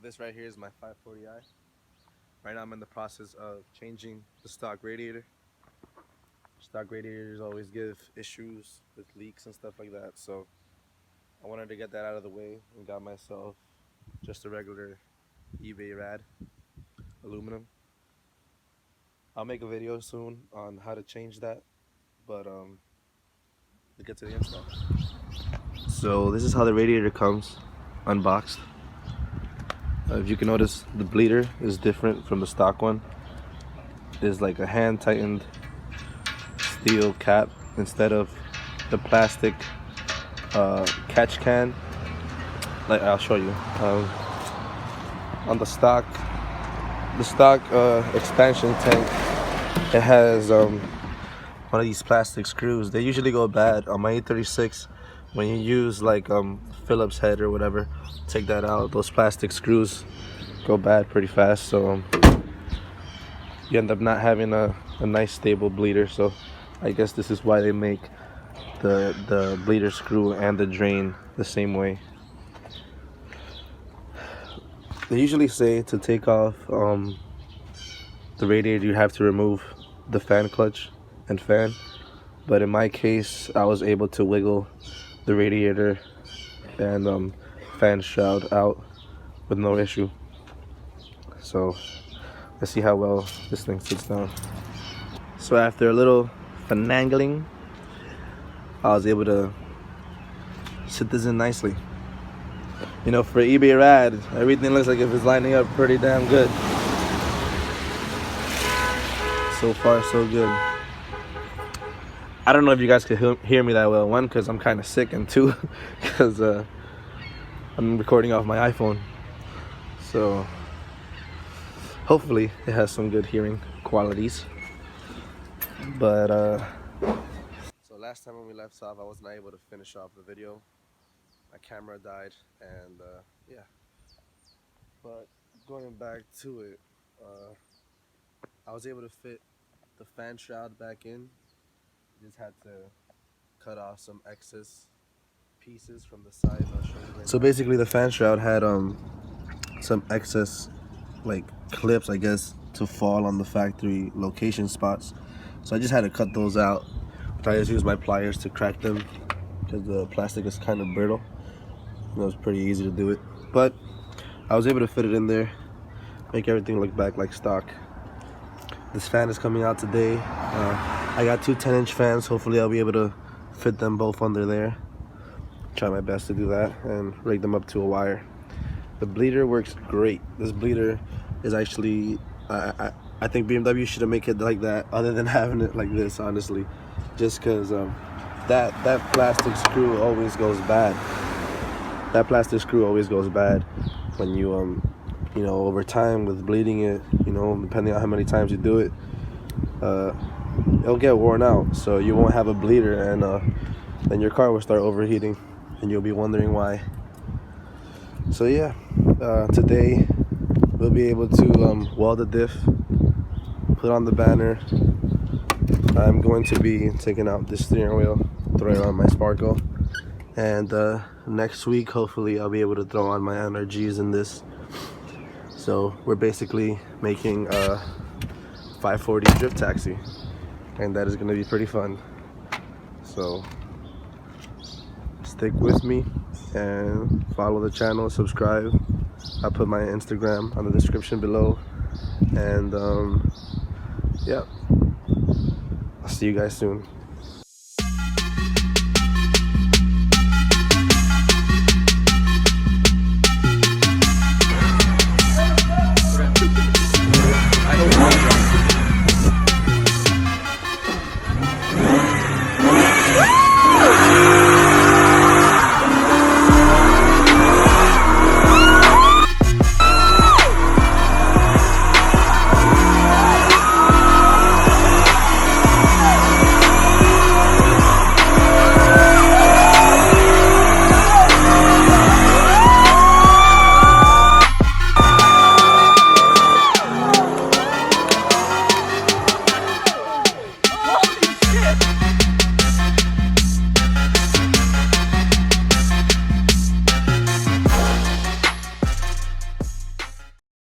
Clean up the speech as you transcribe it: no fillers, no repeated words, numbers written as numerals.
this right here is my 540i. Right now I'm in the process of changing the stock radiator. Stock radiators always give issues with leaks and stuff like that, so I wanted to get that out of the way and got myself just a regular eBay rad aluminum. I'll make a video soon on how to change that, but let's get to the install. So this is how the radiator comes unboxed. If you can notice, the bleeder is different from the stock one. It's like a hand tightened steel cap instead of the plastic catch can. Like I'll show you. On the stock expansion tank, it has one of these plastic screws. They usually go bad on my E36. When you use like Phillips head or whatever, take that out. Those plastic screws go bad pretty fast, so you end up not having a nice stable bleeder. So I guess this is why they make the bleeder screw and the drain the same way. They usually say to take off the radiator you have to remove the fan clutch and fan, but in my case I was able to wiggle the radiator and fan shroud out with no issue. So let's see how well this thing sits down. So after a little finagling, I was able to sit this in nicely. You know, for eBay rad, everything looks like if it's lining up pretty damn good. So far so good. I don't know if you guys could hear me that well. One, because I'm kind of sick, and two, because I'm recording off my iPhone. So hopefully it has some good hearing qualities. But so last time when we left off, I wasn't able to finish off the video. My camera died, and yeah. But going back to it, I was able to fit the fan shroud back in. Just had to cut off some excess pieces from the sides. I'll show you right. So basically the fan shroud had some excess like clips, I guess, to fall on the factory location spots. So I just had to cut those out. I just used my pliers to crack them because the plastic is kind of brittle. And it was pretty easy to do it. But I was able to fit it in there, make everything look back like stock. This fan is coming out today. I got two 10-inch fans. Hopefully I'll be able to fit them both under there. Try my best to do that and rig them up to a wire. The bleeder works great. This bleeder is actually, I think BMW should have made it like that other than having it like this, honestly. Just because that plastic screw always goes bad. That plastic screw always goes bad when you you know, over time with bleeding it, you know, depending on how many times you do it, it'll get worn out, so you won't have a bleeder, and then your car will start overheating and you'll be wondering why. So yeah, today we'll be able to weld the diff, put on the banner. I'm going to be taking out this steering wheel, throwing on my sparkle, and next week hopefully I'll be able to throw on my NRGs in this. So we're basically making a 540 drift taxi, and that is going to be pretty fun. So stick with me and follow the channel, subscribe. I'll put my Instagram on the description below, and yeah, I'll see you guys soon.